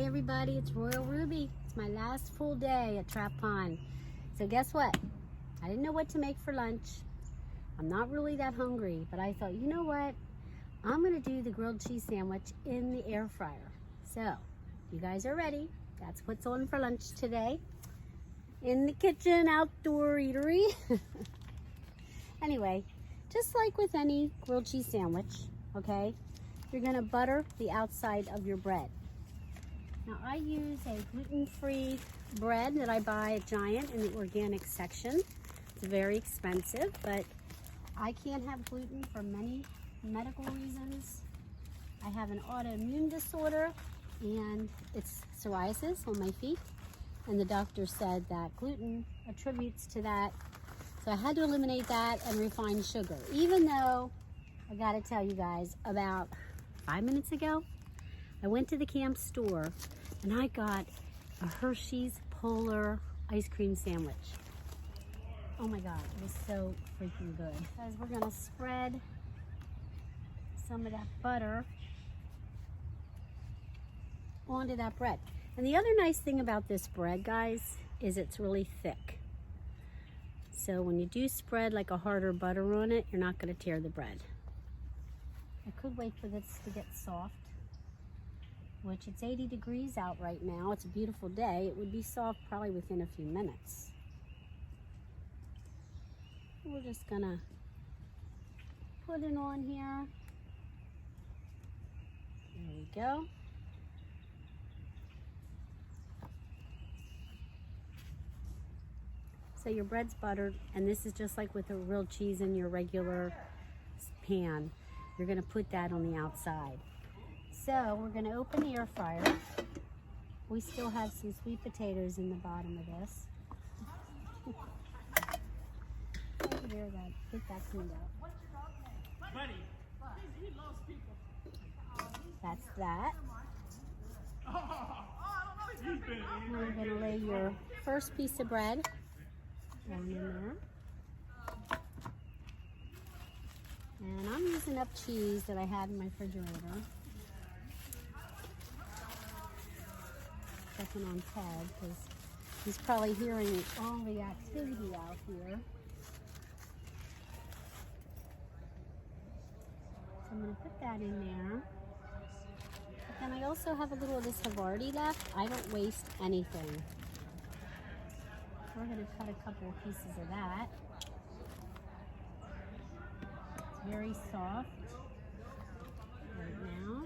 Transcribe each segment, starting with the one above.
Hey everybody, it's Royal Ruby. It's my last full day at Trap Pond. So guess what? I didn't know what to make for lunch. I'm not really that hungry, but I thought, you know what? I'm gonna do the grilled cheese sandwich in the air fryer. So, you guys are ready. That's what's on for lunch today. In the kitchen, outdoor eatery. Anyway, just like with any grilled cheese sandwich, okay? You're gonna butter the outside of your bread. Now I use a gluten-free bread that I buy at Giant in the organic section. It's very expensive, but I can't have gluten for many medical reasons. I have an autoimmune disorder and it's psoriasis on my feet. And the doctor said that gluten attributes to that. So I had to eliminate that and refined sugar. Even though, I gotta tell you guys, about 5 minutes ago, I went to the camp store and I got a Hershey's Polar ice cream sandwich. Oh my God, it was so freaking good. Guys, we're gonna spread some of that butter onto that bread. And the other nice thing about this bread, guys, is it's really thick. So when you do spread like a harder butter on it, you're not gonna tear the bread. I could wait for this to get soft, which it's 80 degrees out right now. It's a beautiful day. It would be soft probably within a few minutes. We're just gonna put it on here. There we go. So your bread's buttered, and this is just like with a grilled cheese in your regular pan. You're gonna put that on the outside. So we're gonna open the air fryer. We still have some sweet potatoes in the bottom of this. Over there, get that cleaned up. That's that. Now you're gonna lay your first piece of bread down in there. And I'm using up cheese that I had in my refrigerator. Checking on Ted because he's probably hearing all the activity out here. So I'm going to put that in there. But then I also have a little of this Havarti left. I don't waste anything. We're going to cut a couple of pieces of that. It's very soft right now.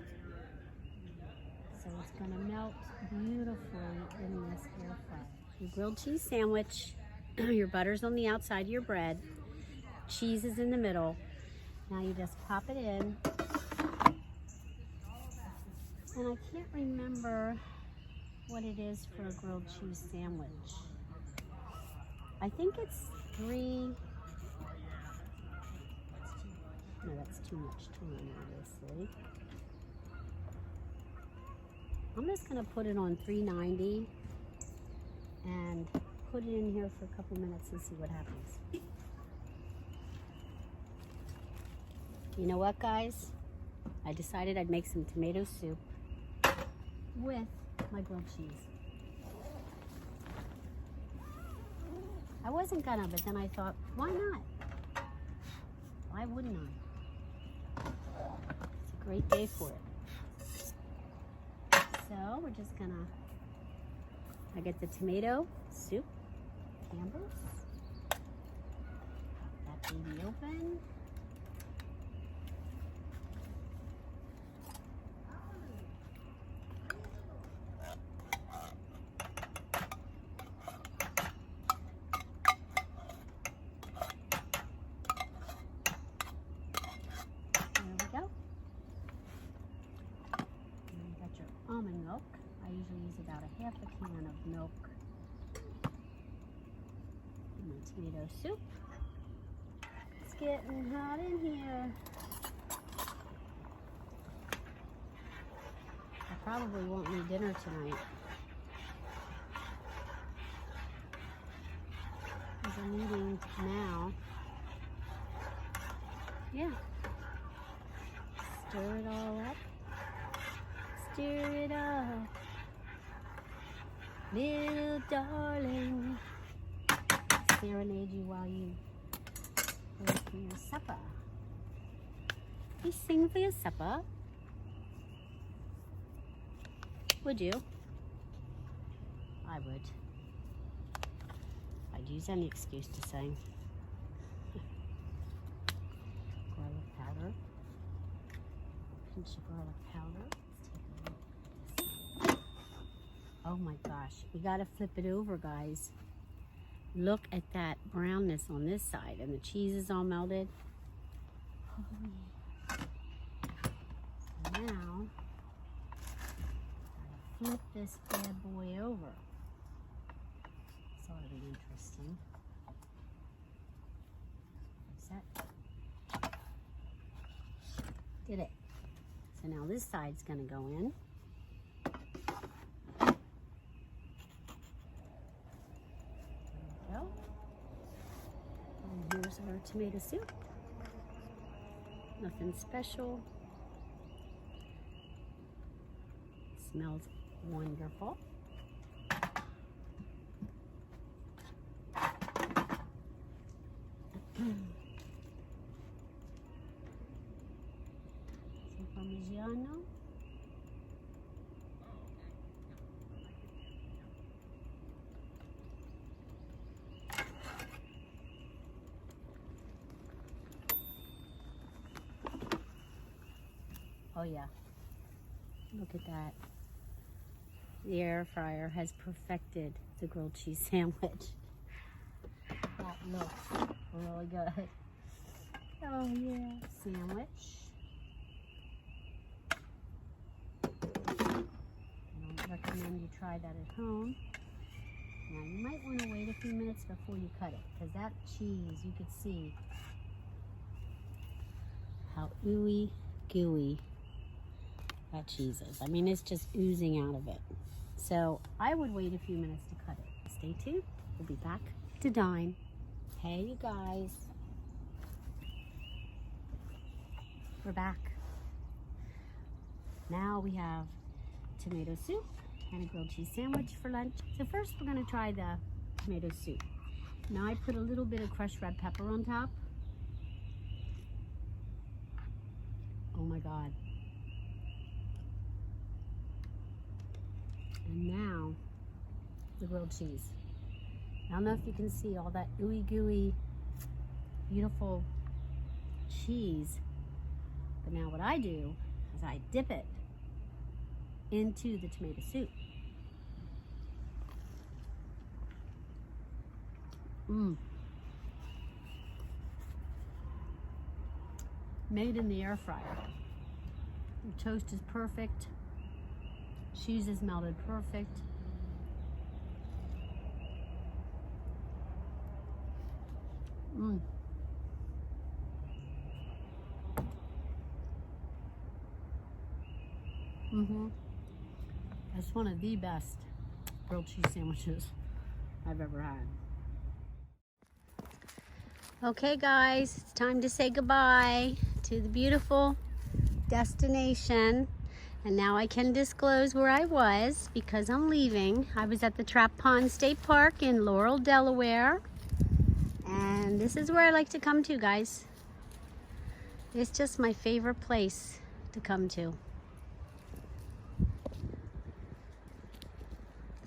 So it's going to melt beautifully in this air fryer. Your grilled cheese sandwich, your butter's on the outside of your bread, cheese is in the middle. Now you just pop it in. And I can't remember what it is for a grilled cheese sandwich. I think it's 3. No, that's too much time, obviously. I'm just gonna put it on 390 and put it in here for a couple minutes and see what happens. You know what, guys? I decided I'd make some tomato soup with my grilled cheese. I wasn't gonna, but then I thought, why not? Why wouldn't I? It's a great day for it. So we're just gonna, I get the tomato soup, Campbell's. Pop that baby open. Almond milk. I usually use about a half a can of milk in my tomato soup. It's getting hot in here. I probably won't need dinner tonight. Because I'm eating now. Yeah. Stir it all up. Stir it up. Little darling, serenade you while you wait for your supper. You sing for your supper? Would you? I would. I'd use any excuse to sing. Garlic powder. Pinch of garlic powder. Oh my gosh, we gotta flip it over, guys. Look at that brownness on this side, and the cheese is all melted. Oh, yeah. So now, flip this bad boy over. This ought to be interesting. Set. Did it. So now this side's gonna go in. Here's our tomato soup. Nothing special. Smells wonderful. Some Parmigiano. Oh yeah, look at that. The air fryer has perfected the grilled cheese sandwich. That looks really good. Oh yeah, sandwich. I don't recommend you try that at home. Now you might want to wait a few minutes before you cut it, because that cheese, you could see how ooey gooey that cheese is. I mean, it's just oozing out of it. So I would wait a few minutes to cut it. Stay tuned. We'll be back to dine. Hey, you guys. We're back. Now we have tomato soup and a grilled cheese sandwich for lunch. So first we're going to try the tomato soup. Now I put a little bit of crushed red pepper on top. Oh my God. And now, the grilled cheese. I don't know if you can see all that ooey gooey, beautiful cheese. But now what I do is I dip it into the tomato soup. Made in the air fryer. The toast is perfect. Cheese is melted perfect. That's one of the best grilled cheese sandwiches I've ever had. Okay guys, it's time to say goodbye to the beautiful destination. And now I can disclose where I was because I'm leaving. I was at the Trap Pond State Park in Laurel, Delaware. And this is where I like to come to, guys. It's just my favorite place to come to.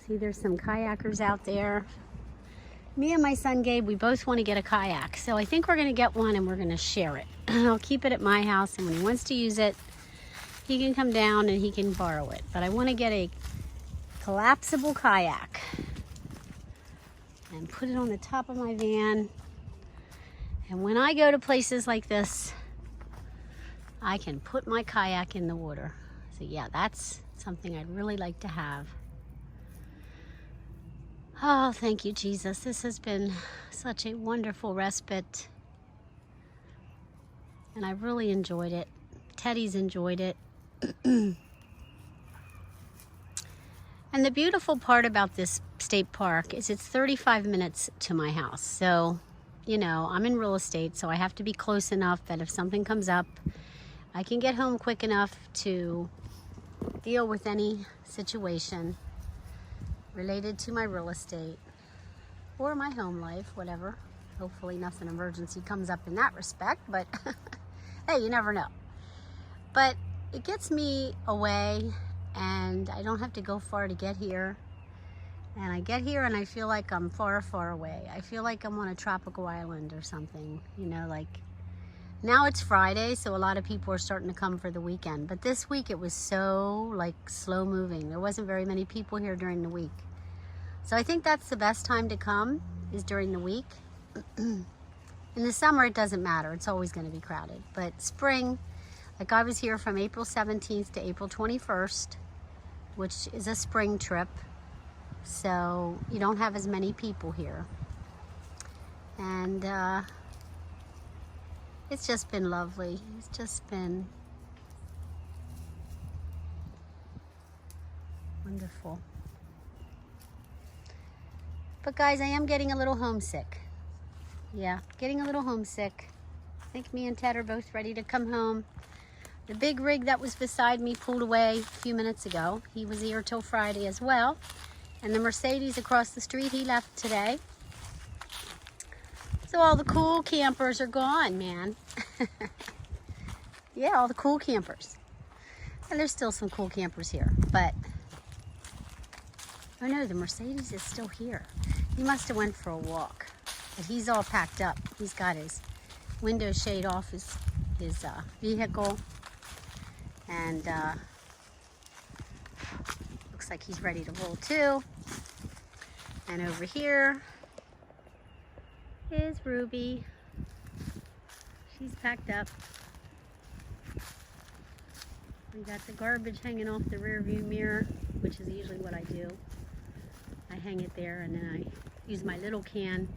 See, there's some kayakers out there. Me and my son Gabe, we both want to get a kayak. So I think we're going to get one and we're going to share it. I'll keep it at my house, and when he wants to use it, he can come down and he can borrow it. But I want to get a collapsible kayak and put it on the top of my van. And when I go to places like this, I can put my kayak in the water. So yeah, that's something I'd really like to have. Oh, thank you, Jesus. This has been such a wonderful respite. And I've really enjoyed it. Teddy's enjoyed it. And the beautiful part about this state park is it's 35 minutes to my house. So, you know, I'm in real estate, so I have to be close enough that if something comes up, I can get home quick enough to deal with any situation. related to my real estate or my home life, whatever. Hopefully nothing emergency comes up in that respect, but hey, you never know. But it gets me away, and I don't have to go far to get here. And I get here and I feel like I'm far, far away. I feel like I'm on a tropical island or something, you know, like now it's Friday, so a lot of people are starting to come for the weekend. But this week it was so like slow moving. There wasn't very many people here during the week. So I think that's the best time to come, is during the week. In the summer, it doesn't matter. It's always going to be crowded. But spring, like I was here from April 17th to April 21st, which is a spring trip. So you don't have as many people here. And it's just been lovely. It's just been wonderful. But guys, I am getting a little homesick. Yeah, getting a little homesick. I think me and Ted are both ready to come home. The big rig that was beside me pulled away a few minutes ago. He was here till Friday as well. And the Mercedes across the street, he left today. So all the cool campers are gone, man. Yeah, all the cool campers. And there's still some cool campers here, but oh no, the Mercedes is still here. He must have went for a walk, but he's all packed up. He's got his window shade off his vehicle, and looks like he's ready to roll too. And over here is Ruby. She's packed up. We got the garbage hanging off the rear view mirror, which is usually what I do. I hang it there, and then I use my little can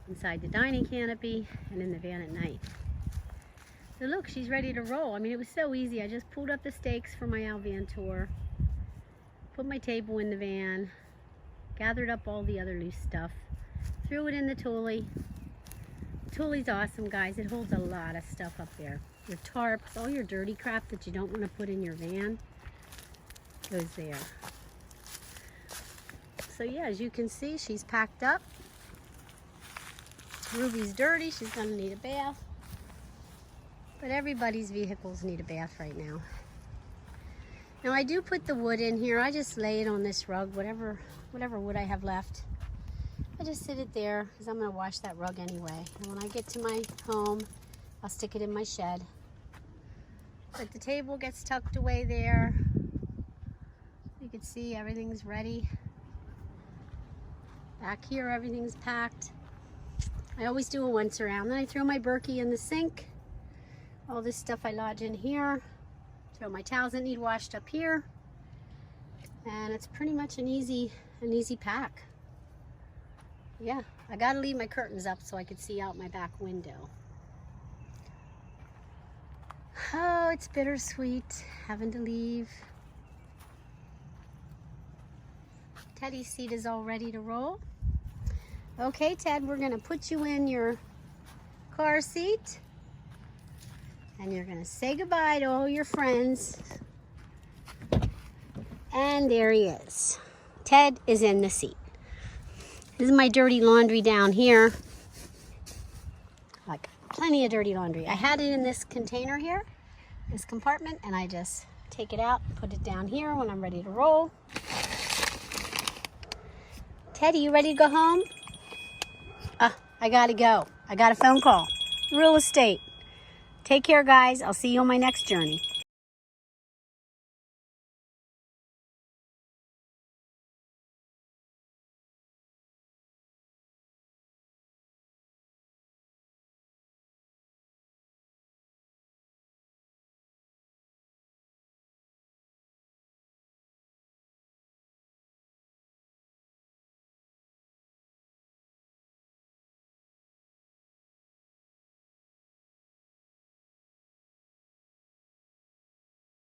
inside the dining canopy and in the van at night. So look, she's ready to roll. I mean, it was so easy. I just pulled up the stakes for my Alvan tour, put my table in the van, gathered up all the other loose stuff, threw it in the Thule. Thule's awesome, guys. It holds a lot of stuff up there. Your tarps, all your dirty crap that you don't want to put in your van goes there. So yeah, as you can see, she's packed up. Ruby's dirty. She's going to need a bath. But everybody's vehicles need a bath right now. Now I do put the wood in here. I just lay it on this rug, whatever wood I have left. I just sit it there because I'm going to wash that rug anyway. And when I get to my home, I'll stick it in my shed. But the table gets tucked away there. You can see everything's ready. Back here, everything's packed. I always do a once around. Then I throw my Berkey in the sink. All this stuff I lodge in here. Throw my towels that need washed up here. And it's pretty much an easy pack. Yeah, I gotta leave my curtains up so I could see out my back window. Oh, it's bittersweet having to leave. Teddy's seat is all ready to roll. Okay, Ted, we're gonna put you in your car seat and you're gonna say goodbye to all your friends. And there he is. Ted is in the seat. This is my dirty laundry down here. Like plenty of dirty laundry. I had it in this container here, this compartment, and I just take it out, put it down here when I'm ready to roll. Teddy, you ready to go home? I gotta go. I got a phone call. Real estate. Take care, guys. I'll see you on my next journey.